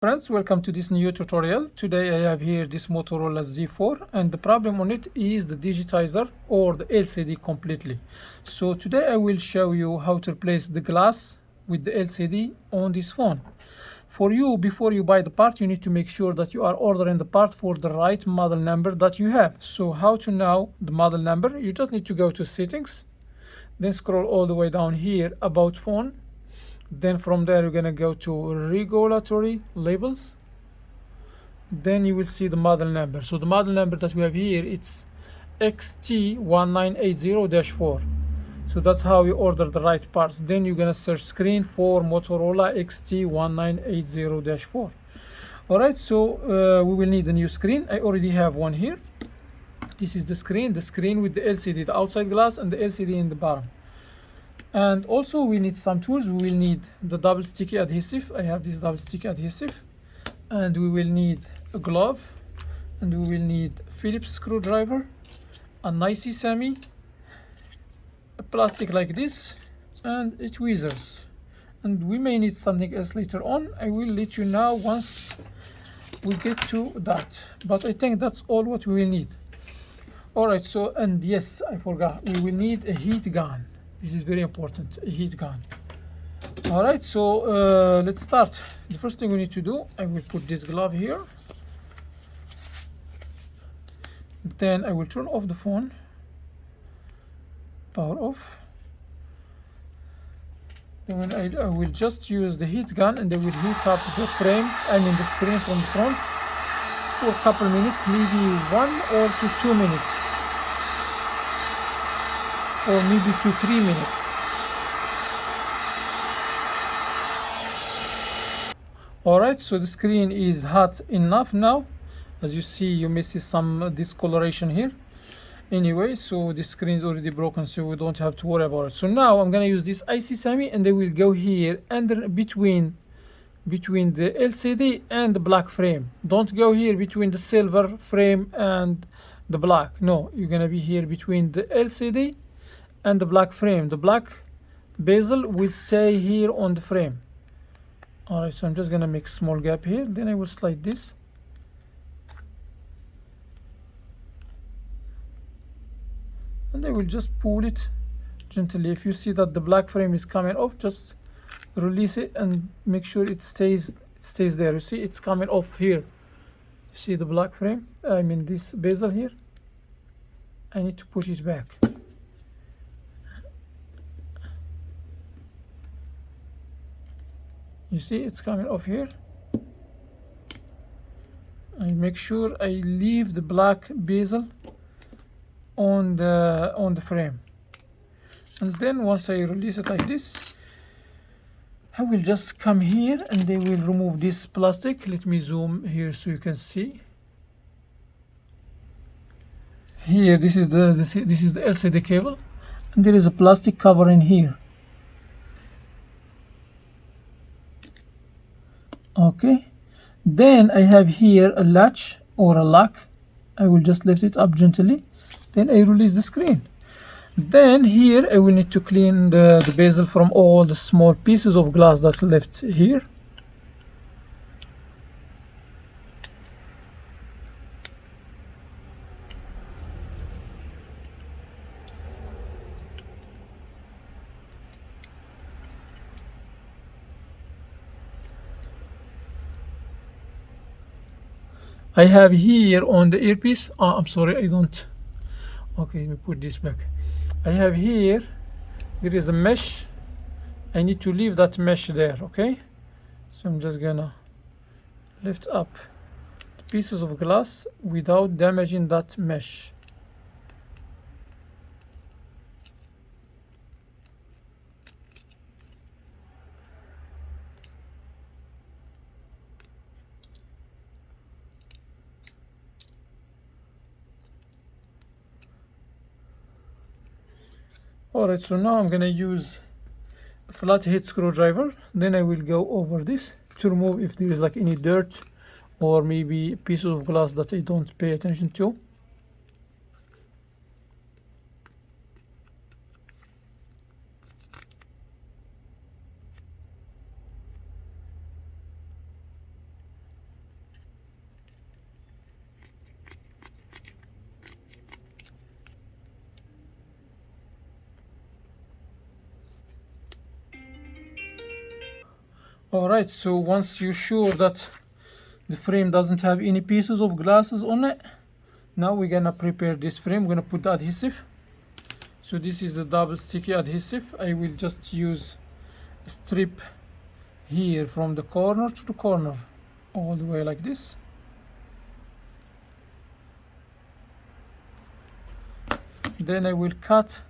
Friends, welcome to this new tutorial. Today I have here this Motorola Z4 and the problem on it is the digitizer or the LCD completely. So today I will show you how to replace the glass with the LCD on this phone. For you, before you buy the part, you need to make sure that you are ordering the part for the right model number that you have. So how to know the model number? You just need to go to settings, then scroll all the way down here, about phone. Then from there you're gonna go to regulatory labels. Then you will see the model number. So the model number that we have here, it's XT1980-4. So that's how you order the right parts. Then you're gonna search screen for Motorola XT1980-4. All right, so we will need a new screen. I already have one here. This is the screen with the LCD, the outside glass, and the LCD in the bottom. And also we need some tools. We will need the double sticky adhesive. I have this double sticky adhesive, and we will need a glove, and we will need a Phillips screwdriver, a nicey semi, a plastic like this, and tweezers. And we may need something else later on. I will let you know once we get to that, but I think that's all what we will need. All right, so, and yes, I forgot, we will need a heat gun. This is very important, a heat gun. All right, so let's start. The first thing we need to do, I will put this glove here. Then I will turn off the phone, power off. Then I will just use the heat gun, and I will heat up the frame, the screen from the front for a couple minutes, maybe 1 or 2 minutes, or maybe 2-3 minutes. Alright, so the screen is hot enough now. As you see, you may see some discoloration here. Anyway, so the screen is already broken, so we don't have to worry about it. So now I'm gonna use this IC semi, and they will go here under between the LCD and the black frame. Don't go here between the silver frame and the black. No, you're gonna be here between the LCD and the black frame. The black bezel will stay here on the frame. All right, so I'm just gonna make a small gap here. Then I will slide this. And I will just pull it gently. If you see that the black frame is coming off, just release it and make sure it stays there. You see it's coming off here. You see the black frame, this bezel here. I need to push it back. You see it's coming off here. I make sure I leave the black bezel on the frame, and then once I release it like this, I will just come here and they will remove this plastic. Let me zoom here so you can see. Here, this is the LCD cable, and there is a plastic cover in here. Okay, then I have here a latch or a lock. I will just lift it up gently, then I release the screen. Then here I will need to clean the bezel from all the small pieces of glass that's left here. I have here on the earpiece, I'm sorry, I don't. Okay, let me put this back. I have here, there is a mesh. I need to leave that mesh there, okay? So I'm just gonna lift up the pieces of glass without damaging that mesh. Alright, so now I'm gonna use a flathead screwdriver. Then I will go over this to remove if there is like any dirt or maybe pieces of glass that I don't pay attention to. Alright, so once you're sure that the frame doesn't have any pieces of glasses on it, now we're gonna prepare this frame. We're gonna put the adhesive. So this is the double sticky adhesive. I will just use a strip here from the corner to the corner, all the way like this. Then I will cut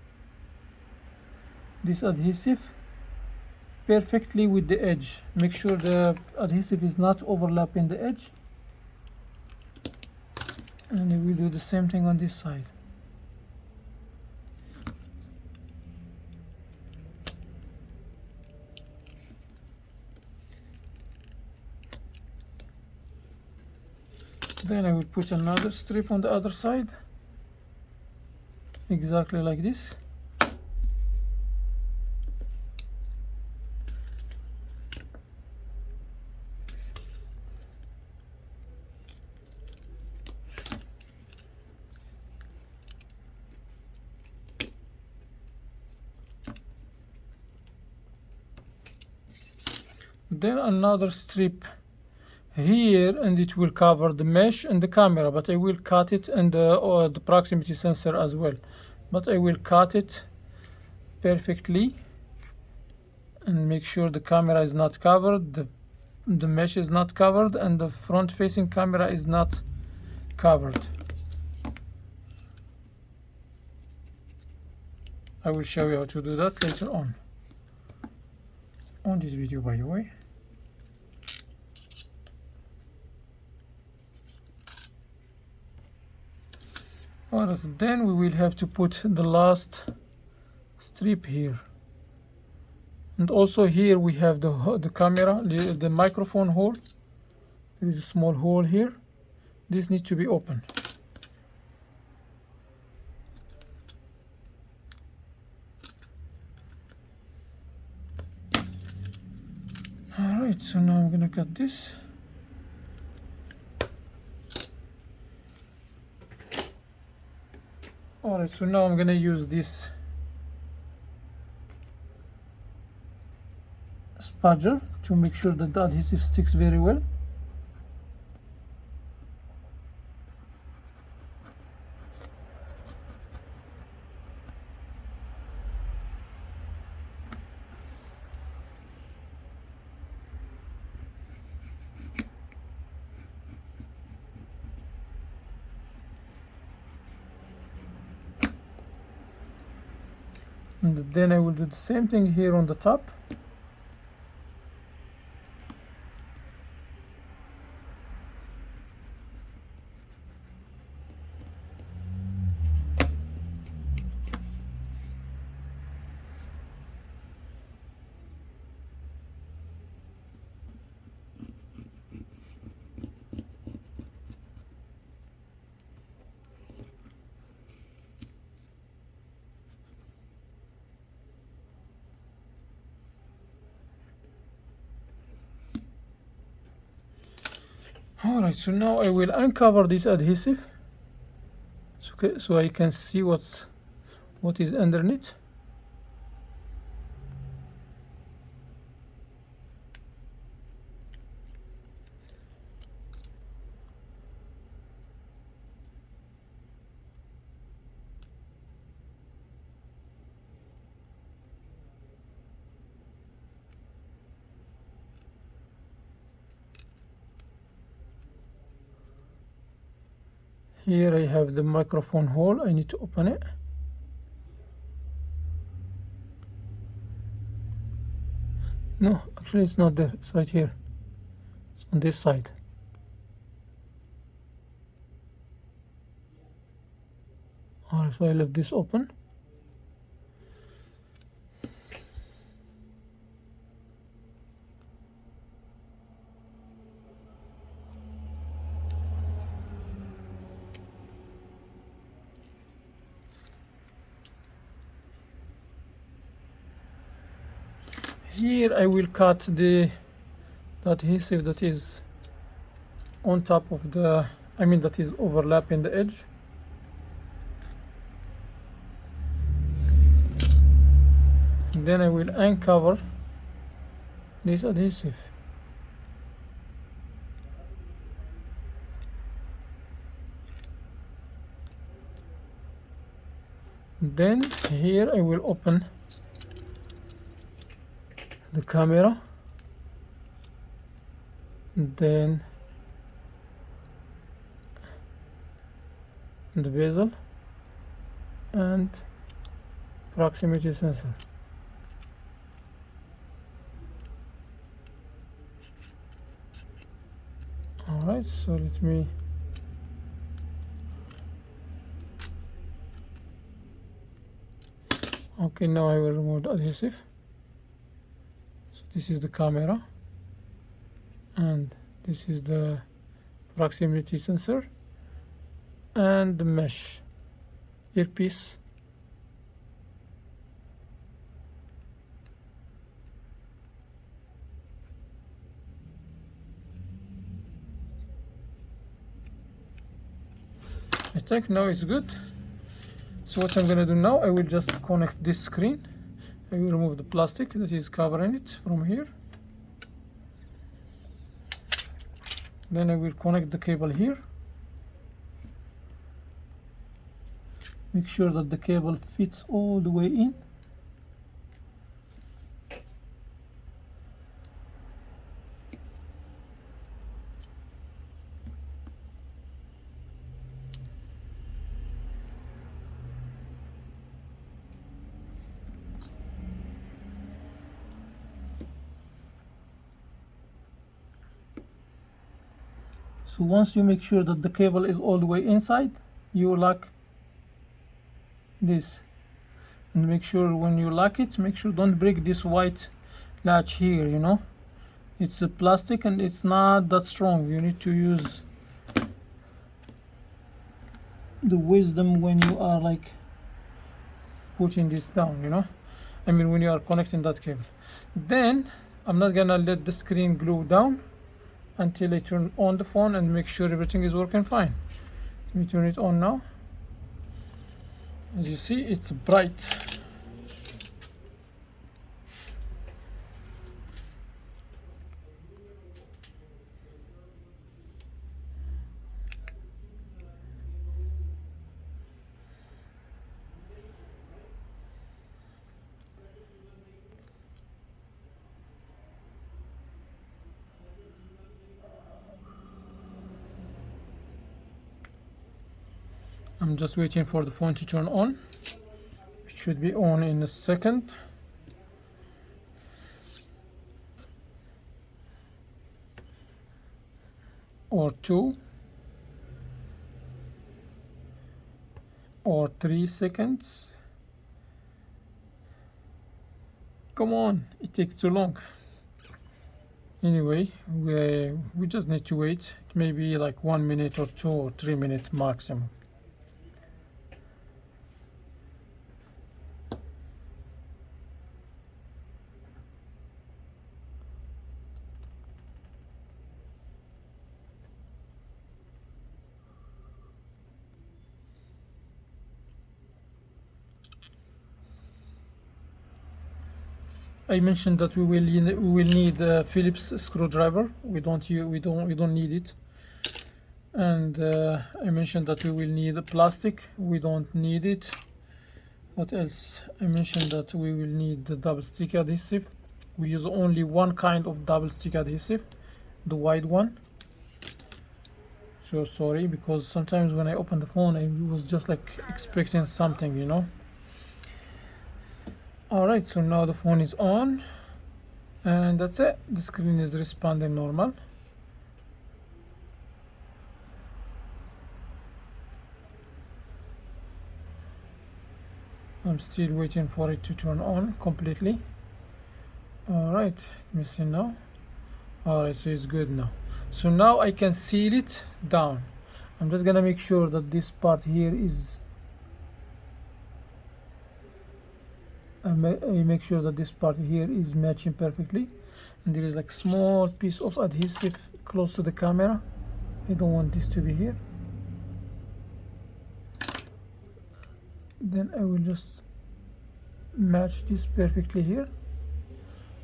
this adhesive perfectly with the edge. Make sure the adhesive is not overlapping the edge. And I will do the same thing on this side. Then I will put another strip on the other side, exactly like this. Then another strip here, and it will cover the mesh and the camera, but I will cut it, and the proximity sensor as well, but I will cut it perfectly and make sure the camera is not covered, the mesh is not covered, and the front facing camera is not covered. I will show you how to do that later on this video, by the way. Alright, then we will have to put the last strip here, and also here we have the camera, the microphone hole. There is a small hole here. This needs to be open. Alright, so now I'm gonna cut this. Alright, so now I'm gonna use this spudger to make sure that the adhesive sticks very well. And then I will do the same thing here on the top. Alright, so now I will uncover this adhesive so I can see what is underneath. Here I have the microphone hole. I need to open it. No, actually it's not there. It's right here. It's on this side. Alright, so I left this open. Here I will cut the adhesive that is on top of the, that is overlapping the edge. Then I will uncover this adhesive. Then here I will open the camera, then the bezel and proximity sensor. Alright, so let me okay, now I will remove the adhesive. So this is the camera and this is the proximity sensor and the mesh earpiece. I think now it's good. So what I'm gonna do now, I will just connect this screen. I will remove the plastic that is covering it from here. Then I will connect the cable here. Make sure that the cable fits all the way in. So once you make sure that the cable is all the way inside, you lock this. And make sure when you lock it, make sure don't break this white latch here, you know. It's a plastic and it's not that strong. You need to use the wisdom when you are like putting this down, you know. I mean when you are connecting that cable. Then I'm not gonna let the screen glue down until I turn on the phone and make sure everything is working fine. Let me turn it on now. As you see, it's bright. I'm just waiting for the phone to turn on. It should be on in a second. Or 2 or 3 seconds. Come on, it takes too long. Anyway, we just need to wait. It may be like 1 minute or 2 or 3 minutes maximum. I mentioned that we will need a Phillips screwdriver. We don't need it. And I mentioned that we will need a plastic. We don't need it. What else? I mentioned that we will need the double stick adhesive. We use only one kind of double stick adhesive, the wide one. So sorry, because sometimes when I open the phone I was just like expecting something, you know. Alright, so now the phone is on and that's it. The screen is responding normal. I'm still waiting for it to turn on completely. Alright, let me see now. Alright, so it's good now. So now I can seal it down. I'm just gonna make sure that this part here is I make sure that this part here is matching perfectly, and there is like small piece of adhesive close to the camera. I don't want this to be here. Then I will just match this perfectly here.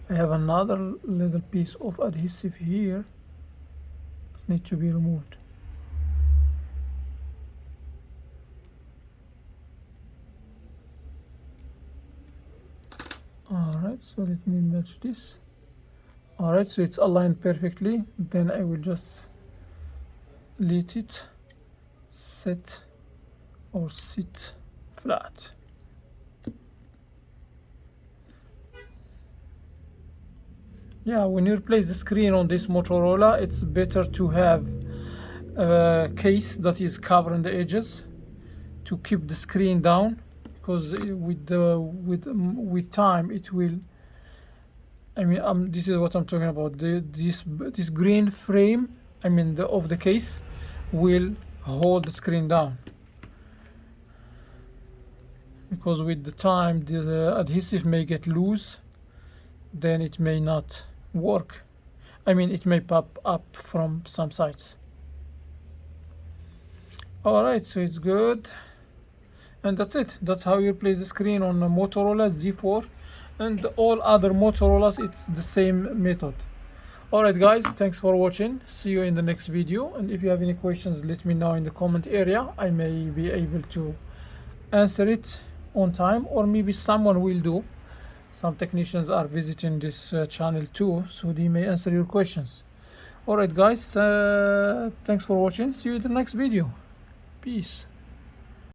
I have another little piece of adhesive here that needs to be removed. right, so let me match this. All right, so it's aligned perfectly. Then I will just let it set or sit flat. Yeah, when you replace the screen on this Motorola, it's better to have a case that is covering the edges to keep the screen down, because with time it will, I mean, this is what I'm talking about. This green frame, I mean, of the case, will hold the screen down, because with the time the adhesive may get loose, then it may not work. I mean, it may pop up from some sides. All right, so it's good, and that's it. That's how you replace the screen on a Motorola Z4, and all other Motorola's it's the same method. Alright guys, thanks for watching. See you in the next video, and if you have any questions, let me know in the comment area. I may be able to answer it on time, or maybe someone will do. Some technicians are visiting this channel too, so they may answer your questions. Alright guys, thanks for watching. See you in the next video. Peace.